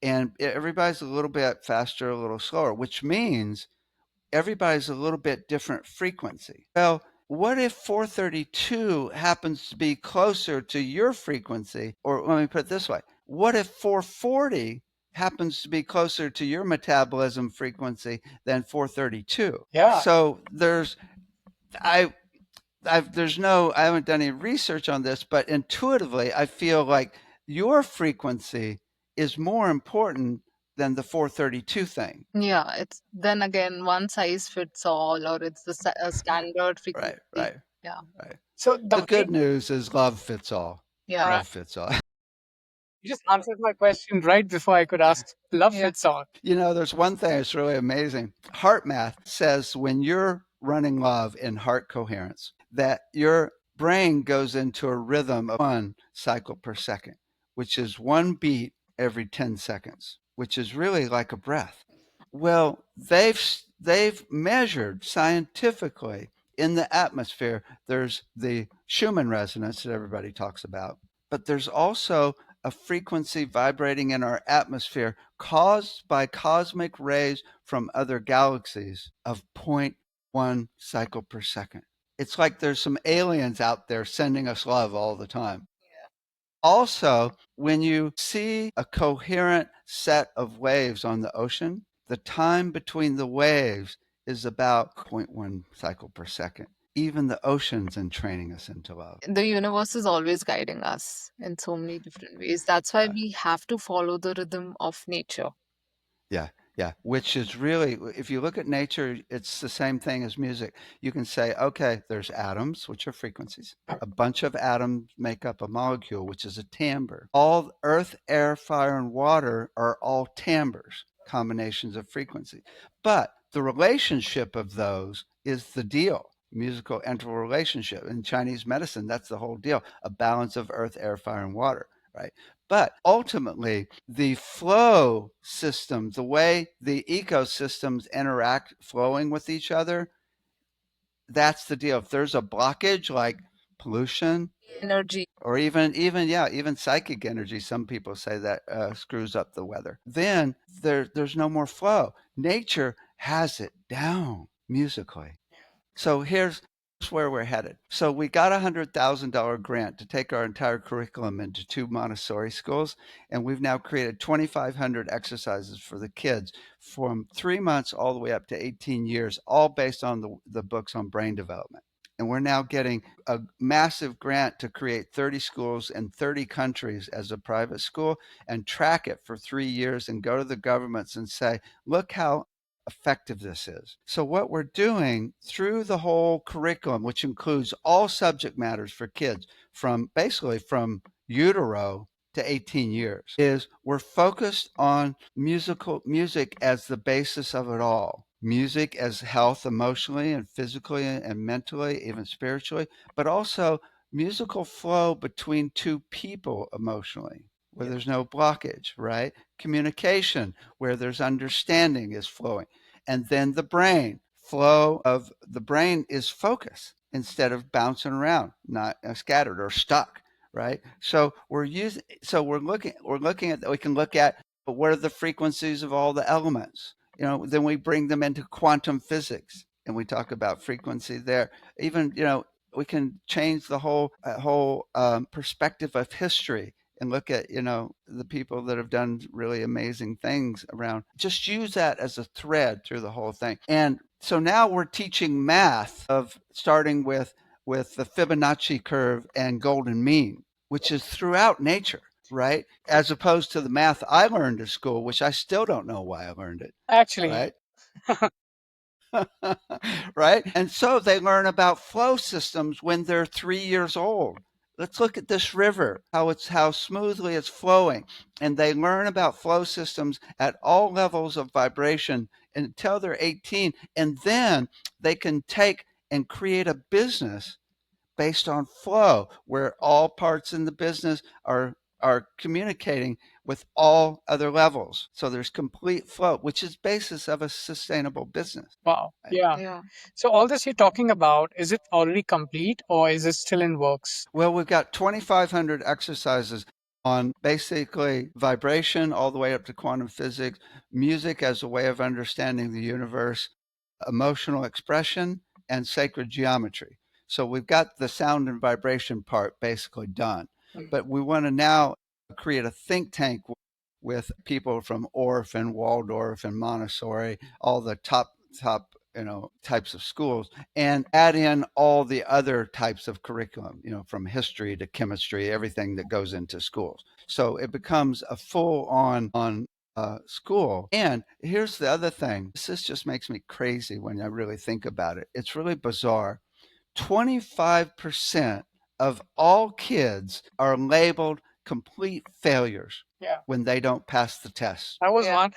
C: and everybody's a little bit faster, a little slower, which means everybody's a little bit different frequency. Well, what if 432 happens to be closer to your frequency? Or let me put it this way, what if 440 happens to be closer to your metabolism frequency than 432?
A: yeah.
C: So I I haven't done any research on this, but intuitively, I feel like your frequency is more important than the 432 thing.
B: Yeah, it's then again one size fits all, or it's the standard
C: Right,
B: frequency.
C: right,
B: Yeah,
C: right.
A: So
C: The good news is love fits all.
B: yeah,
C: Love fits all.
A: you just answered my question right before I could ask. Love
B: yeah.
A: fits all.
C: There's one thing that's really amazing. Heart math says when you're running love in heart coherence, that your brain goes into a rhythm of 1 cycle per second, which is one beat every 10 seconds, which is really like a breath. Well, they've measured scientifically in the atmosphere. There's the Schumann resonance that everybody talks about, but there's also a frequency vibrating in our atmosphere caused by cosmic rays from other galaxies of zero point 0.1 cycle per second. It's like there's some aliens out there sending us love all the time. Also, when you see a coherent set of waves on the ocean, the time between the waves is about zero point 0.1 cycle per second. Even the ocean's entraining us into love.
B: The universe is always guiding us in so many different ways. That's why
C: Uh,
B: we have to follow the rhythm of nature.
C: Yeah, yeah. Which is really, if you look at nature, it's the same thing as music. You can say, okay, there's atoms, which are frequencies. A bunch of atoms make up a molecule, which is a timbre. All earth, air, fire, and water are all timbres, combinations of frequency. But the relationship of those is the deal. Musical interval relationship. In Chinese medicine, that's the whole deal. A balance of earth, air, fire, and water. right? But ultimately, the flow system, the way the ecosystems interact flowing with each other, that's the deal. If there's a blockage like pollution,
B: Energy.
C: or even psychic energy, some people say that screws up the weather, then there's no more flow. Nature has it down musically. So here's where we're headed. So we got $100,000 grant to take our entire curriculum into 2 Montessori schools, and we've now created 2,500 exercises for the kids from 3 months all the way up to 18 years, all based on the books on brain development. And we're now getting a massive grant to create 30 schools in 30 countries as a private school and track it for 3 years and go to the governments and say, look how effective this is. So what we're doing through the whole curriculum, which includes all subject matters for kids from basically from utero to 18 years, is we're focused on music as the basis of it all. Music as health emotionally and physically and mentally, even spiritually, but also musical flow between two people emotionally, where there's no blockage, right? Communication, where there's understanding is flowing. And then the brain, flow of the brain is focus instead of bouncing around, not scattered or stuck, right? So we're looking at, we can look at what are the frequencies of all the elements. Then we bring them into quantum physics and we talk about frequency there. Even, we can change the whole perspective of history and look at the people that have done really amazing things around. Just use that as a thread through the whole thing. And so now we're teaching math of starting with the Fibonacci curve and golden mean, which is throughout nature, right? As opposed to the math I learned at school, which I still don't know why I learned it,
A: Actually,
C: right? Right? And so they learn about flow systems when they're 3 years old. Let's look at this river, how smoothly it's flowing. And they learn about flow systems at all levels of vibration until they're 18. And then they can take and create a business based on flow, where all parts in the business are communicating with all other levels. So there's complete flow, which is basis of a sustainable business.
A: wow.
C: Right?
A: Yeah.
B: Yeah.
A: So all this you're talking about, is it already complete or is it still in works?
C: Well, we've got 2,500 exercises on basically vibration all the way up to quantum physics, music as a way of understanding the universe, emotional expression, and sacred geometry. So we've got the sound and vibration part basically done. But we want to now create a think tank with people from Orff and Waldorf and Montessori, all the top types of schools, and add in all the other types of curriculum, from history to chemistry, everything that goes into schools. So it becomes a full on school. And here's the other thing. This just makes me crazy when I really think about it. It's really bizarre. 25% of all kids are labeled complete failures
A: Yeah.
C: when they don't pass the test.
A: I was
B: Yeah.
A: one.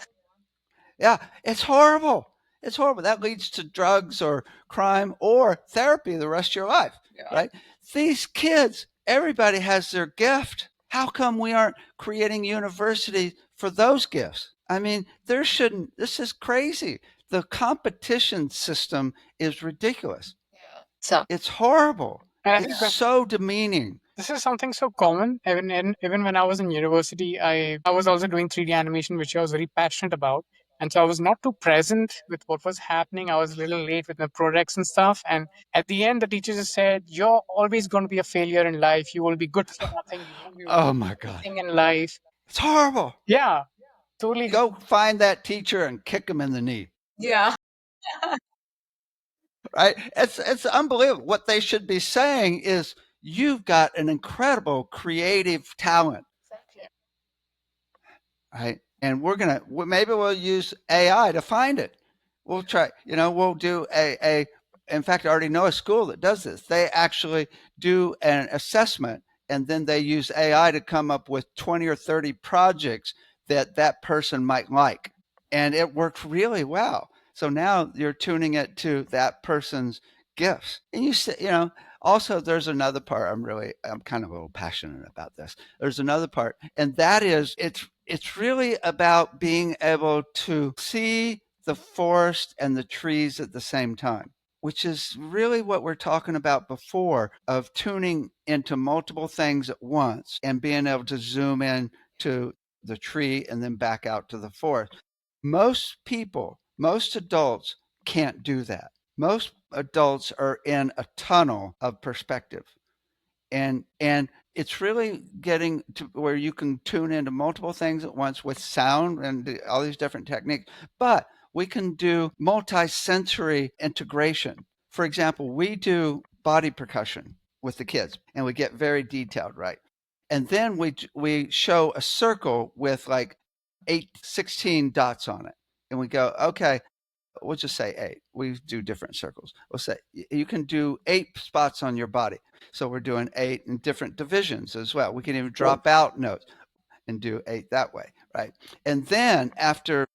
C: Yeah, it's horrible. It's horrible. That leads to drugs or crime or therapy the rest of your life,
A: Yeah.
C: right? These kids, everybody has their gift. How come we aren't creating universities for those gifts? I mean, this is crazy. The competition system is ridiculous.
B: So,
C: It's horrible.
A: And I think
C: It's so demeaning.
A: this is something so common. Even when I was in university, I was also doing 3D animation, which I was very passionate about. And so I was not too present with what was happening. I was a little late with my projects and stuff. And at the end, the teacher just said, "You're always going to be a failure in life. You will be good for nothing. You won't be able to
C: Oh
A: do
C: my God.
A: anything in life."
C: It's horrible.
A: Yeah, totally.
C: Go find that teacher and kick him in the knee.
B: yeah.
C: Right? It's unbelievable. What they should be saying is, you've got an incredible creative talent, right? And maybe we'll use AI to find it. We'll try, we'll do in fact, I already know a school that does this. They actually do an assessment and then they use AI to come up with 20 or 30 projects that person might like. And it works really well. So now you're tuning it to that person's gifts. And Also, there's another part I'm kind of a little passionate about this. There's another part, and that is it's really about being able to see the forest and the trees at the same time, which is really what we're talking about before of tuning into multiple things at once and being able to zoom in to the tree and then back out to the forest. Most people, most adults can't do that. Most adults are in a tunnel of perspective, and it's really getting to where you can tune into multiple things at once with sound and all these different techniques, but we can do multi-sensory integration. For example, we do body percussion with the kids and we get very detailed, right? And then we show a circle with like 16 dots on it, and we go, okay, we'll just say 8. We do different circles. We'll say you can do 8 spots on your body. So we're doing 8 in different divisions as well. We can even drop out notes and do 8 that way, right? And then after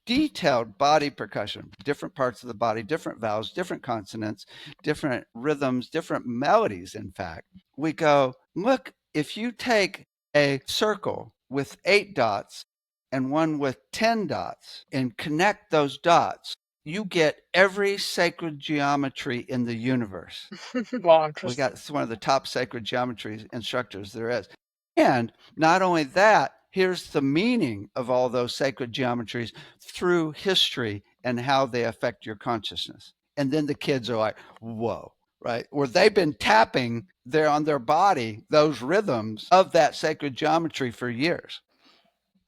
C: detailed body percussion, different parts of the body, different vowels, different consonants, different rhythms, different melodies, in fact, we go, look, if you take a circle with 8 dots and one with 10 dots and connect those dots, you get every sacred geometry in the universe.
A: Wow,
C: We
A: interesting.
C: got one of the top sacred geometry instructors there is. And not only that, here's the meaning of all those sacred geometries through history and how they affect your consciousness. And then the kids are like, whoa, right? Where they've been tapping there on their body those rhythms of that sacred geometry for years.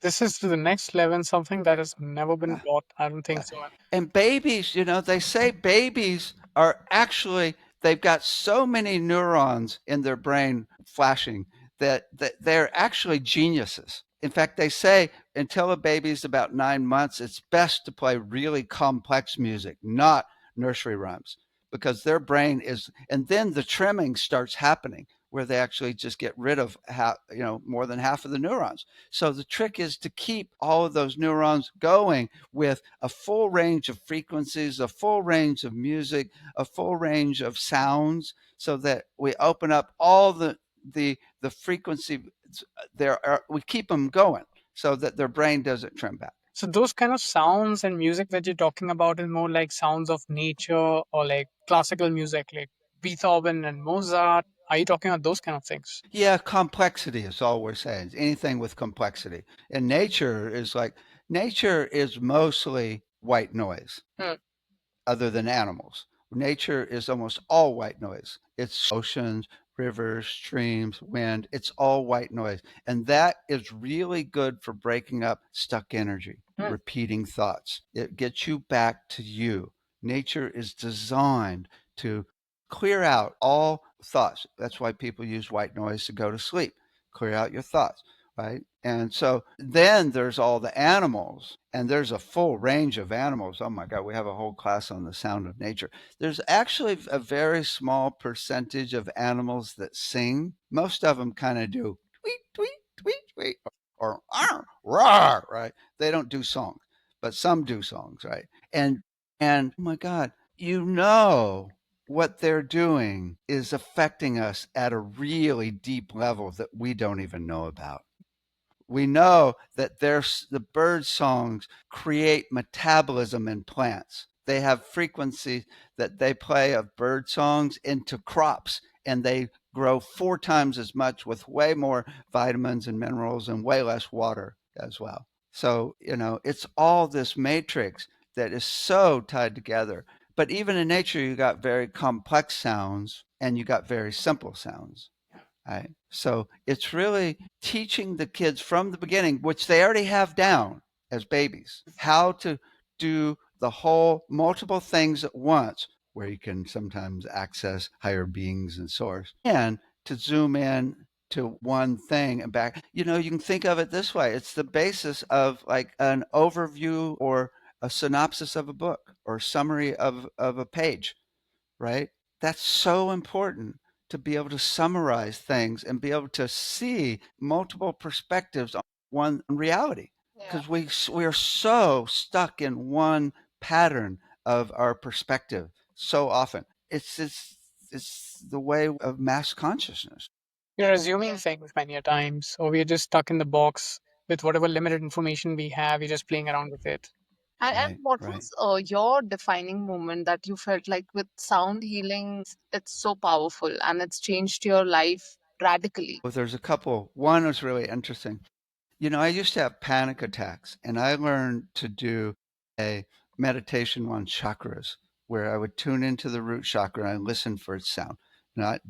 A: This is to the next level, something that has never been
C: Yeah.
A: taught. I don't think
C: Yeah.
A: so.
C: And babies, they say babies are actually, they've got so many neurons in their brain flashing that they're actually geniuses. In fact, they say until a baby's about 9 months, it's best to play really complex music, not nursery rhymes, because their brain is, and then the trimming starts happening where they actually just get rid of more than half of the neurons. So the trick is to keep all of those neurons going with a full range of frequencies, a full range of music, a full range of sounds, so that we open up all the frequency we keep them going so that their brain doesn't trim back.
A: So those kind of sounds and music that you're talking about is more like sounds of nature or like classical music, like Beethoven and Mozart. Are you talking about those kind of things?
C: Yeah, complexity is all we're saying. Anything with complexity. And nature is mostly white noise.
A: Hmm.
C: Other than animals. Nature is almost all white noise. It's oceans, rivers, streams, wind. It's all white noise. And that is really good for breaking up stuck energy,
A: Hmm.
C: repeating thoughts. It gets you back to you. Nature is designed to clear out all thoughts. That's why people use white noise to go to sleep. Clear out your thoughts, right? And so then there's all the animals, and there's a full range of animals. Oh my God, we have a whole class on the sound of nature. There's actually a very small percentage of animals that sing. Most of them kind of do tweet, tweet, tweet, tweet, or rawr, right? They don't do songs, but some do songs, right? And oh my God, what they're doing is affecting us at a really deep level that we don't even know about. We know that the bird songs create metabolism in plants. They have frequencies that they play of bird songs into crops, and they grow 4 times as much with way more vitamins and minerals and way less water as well. So, it's all this matrix that is so tied together. But even in nature, you got very complex sounds and you got very simple sounds. Right. So it's really teaching the kids from the beginning, which they already have down as babies, how to do the whole multiple things at once, where you can sometimes access higher beings and source, and to zoom in to one thing and back. You can think of it this way: it's the basis of like an overview or a synopsis of a book or summary of a page, right? That's so important to be able to summarize things and be able to see multiple perspectives on one reality,
B: Yeah.
C: because we are so stuck in one pattern of our perspective so often. It's it's the way of mass consciousness.
A: You're assuming
B: Yeah.
A: things many a times, or we're just stuck in the box with whatever limited information we have. We're just playing around with it.
B: And
C: Right,
B: what
C: right.
B: was your defining moment that you felt like with sound healing, it's so powerful and it's changed your life radically?
C: Well, there's a couple. One was really interesting. I used to have panic attacks, and I learned to do a meditation on chakras where I would tune into the root chakra and I listen for its sound, not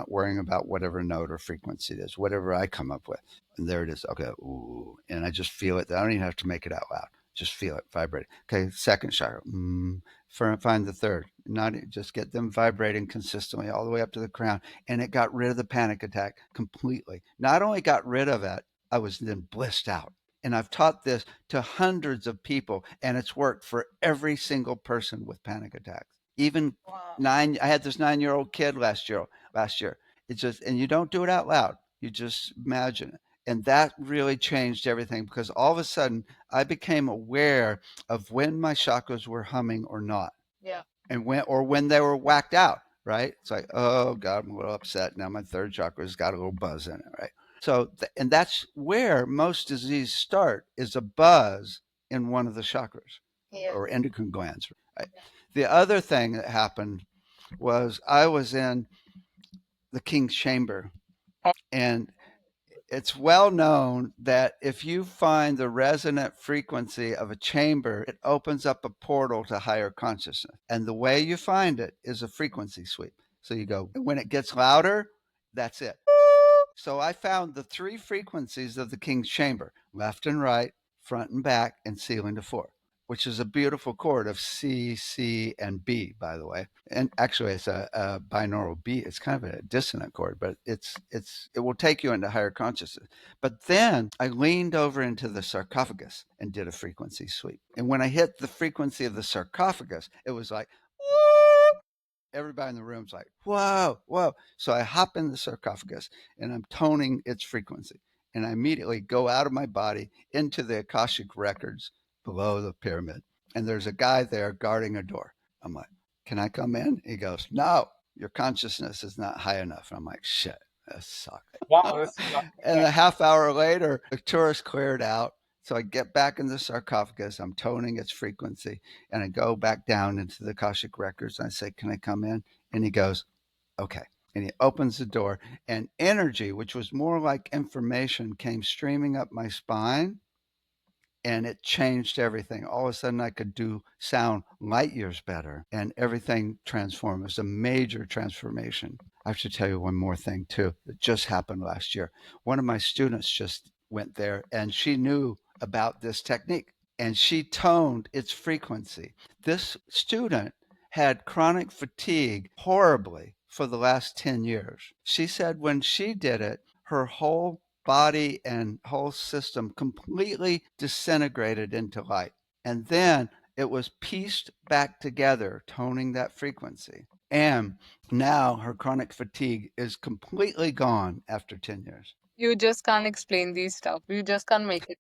C: worrying about whatever note or frequency it is, whatever I come up with. And there it is. Okay, ooh, and I just feel it. I don't even have to make it out loud. Just feel it vibrating. Okay, second chakra. Find the third. Not just get them vibrating consistently all the way up to the crown, and it got rid of the panic attack completely. Not only got rid of it, I was then blissed out. And I've taught this to hundreds of people, and it's worked for every single person with panic attacks. Even I had this 9-year-old kid last year. It's just, and you don't do it out loud. You just imagine it. And that really changed everything because all of a sudden I became aware of when my chakras were humming or not.
B: Yeah.
C: And when they were whacked out, right? It's like, oh God, I'm a little upset. Now my third chakra's got a little buzz in it, right? So, and that's where most disease start is a buzz in one of the chakras or endocrine glands. Right? The other thing that happened was I was in the king's chamber, and it's well known that if you find the resonant frequency of a chamber, it opens up a portal to higher consciousness. And the way you find it is a frequency sweep. So you go, when it gets louder, that's it. So I found the 3 frequencies of the king's chamber, left and right, front and back, and ceiling to floor, which is a beautiful chord of C, C, and B, by the way. And actually, it's a binaural B. It's kind of a dissonant chord, but it will take you into higher consciousness. But then I leaned over into the sarcophagus and did a frequency sweep. And when I hit the frequency of the sarcophagus, it was like, woo! Everybody in the room's like, whoa, whoa. So I hop in the sarcophagus and I'm toning its frequency. And I immediately go out of my body into the Akashic records below the pyramid. And there's a guy there guarding a door. I'm like, can I come in? He goes, no, your consciousness is not high enough. I'm like, shit, that sucks.
A: Wow, this
C: And a half hour later, the tourist cleared out. So I get back in the sarcophagus. I'm toning its frequency, and I go back down into the Akashic records. And I say, "Can I come in?" And he goes, "Okay." And he opens the door, and energy, which was more like information, came streaming up my spine, and it changed everything. All of a sudden, I could do sound light years better, and everything transformed. It was a major transformation. I have to tell you one more thing, too, that just happened last year. One of my students just went there, and she knew about this technique, and she toned its frequency. This student had chronic fatigue horribly for the last 10 years. She said when she did it, her whole body and whole system completely disintegrated into light. And then it was pieced back together, toning that frequency. And now her chronic fatigue is completely gone after 10 years.
B: You just can't explain these stuff. You just can't make it.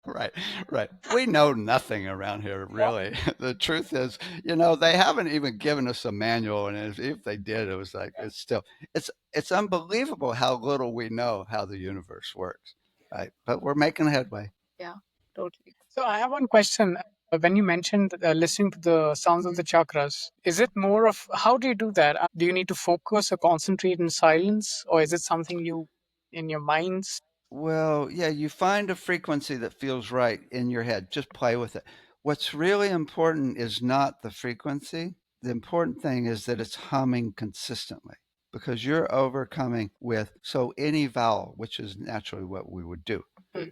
C: Right, right. We know nothing around here, really. The truth is, they haven't even given us a manual, and if they did, it was like it's unbelievable how little we know how the universe works, right? But we're making headway.
B: Yeah, totally.
A: So I have one question. When you mentioned listening to the sounds of the chakras, is it more of how do you do that? Do you need to focus or concentrate in silence, or is it something you in your minds?
C: Well, yeah, you find a frequency that feels right in your head. Just play with it. What's really important is not the frequency. The important thing is that it's humming consistently because you're overcoming with so any vowel, which is naturally what we would do.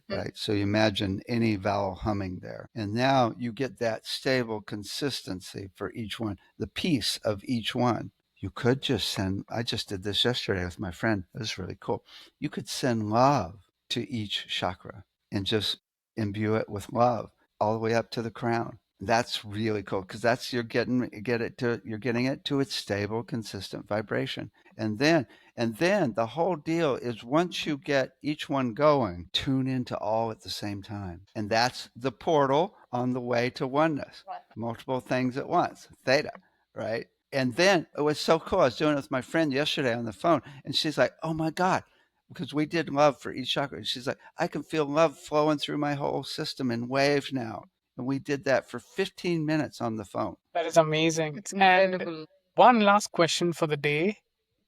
C: Right. So you imagine any vowel humming there. And now you get that stable consistency for each one, the piece of each one. You could just send, I just did this yesterday with my friend. It was really cool. You could send love to each chakra and just imbue it with love all the way up to the crown. That's really cool because that's you're getting it to its stable, consistent vibration. And then the whole deal is once you get each one going, tune into all at the same time. And that's the portal on the way to oneness. Right. Multiple things at once, theta, right? And then it was so cool. I was doing it with my friend yesterday on the phone, and she's like, "Oh my God," because we did love for each chakra. She's like, "I can feel love flowing through my whole system in waves now." And we did that for 15 minutes on the phone.
A: That is amazing.
B: It's
A: And
B: incredible.
A: one last question for the day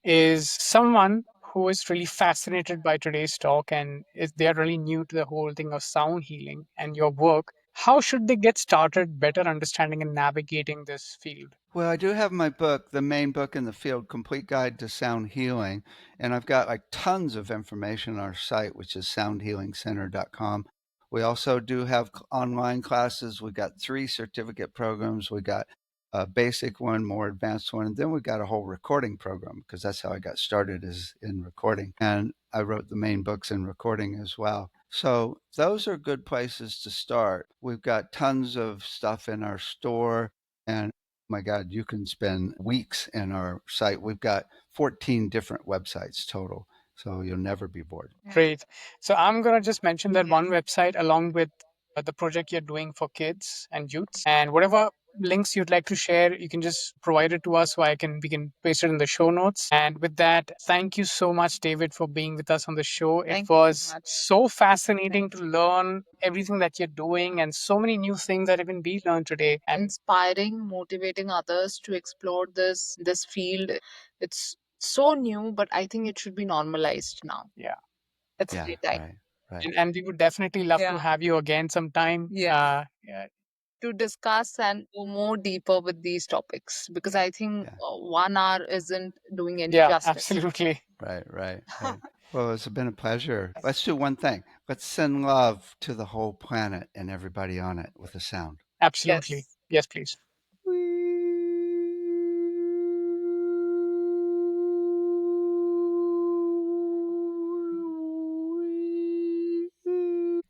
A: is someone who is really fascinated by today's talk and is they are really new to the whole thing of sound healing and your work, how should they get started better understanding and navigating this field?
C: Well, I do have my book, the main book in the field, Complete Guide to Sound Healing. And I've got like tons of information on our site, which is soundhealingcenter.com. We also do have online classes. We got 3 certificate programs. We got a basic one, more advanced one, and then we got a whole recording program because that's how I got started is in recording. And I wrote the main books in recording as well. So those are good places to start. We've got tons of stuff in our store, and my God, you can spend weeks in our site. We've got 14 different websites total, so you'll never be bored.
A: Great. So I'm going to just mention that one
B: Yes.
A: website along with the project you're doing for kids and youths, and whatever links you'd like to share, you can just provide it to us so we can paste it in the show notes. And with that, thank you so much, David, for being with us on the show. It
B: Thank you so
A: was
B: much.
A: so fascinating
B: Thank
A: to
B: you.
A: learn everything that you're doing and so many new things that even we learned today. And
B: Inspiring, motivating others to explore this field. It's so new, but I think it should be normalized now.
A: yeah,
B: It's
C: Yeah,
B: high time.
C: right, right.
A: and we would definitely love to
B: Yeah.
A: have you again sometime.
B: Yeah.
A: Yeah,
B: To discuss and go more deeper with these topics because I think
C: Yeah,
B: 1 hour isn't doing any
A: yeah,
B: justice.
A: absolutely.
C: right, right, right. Well, it's been a pleasure. Let's do one thing. Let's send love to the whole planet and everybody on it with a sound.
A: Absolutely.
B: Yes.
A: Yes, please.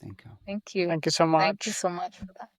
C: Thank you.
B: Thank you.
A: Thank you so
B: Thank you
A: much.
B: so much for that.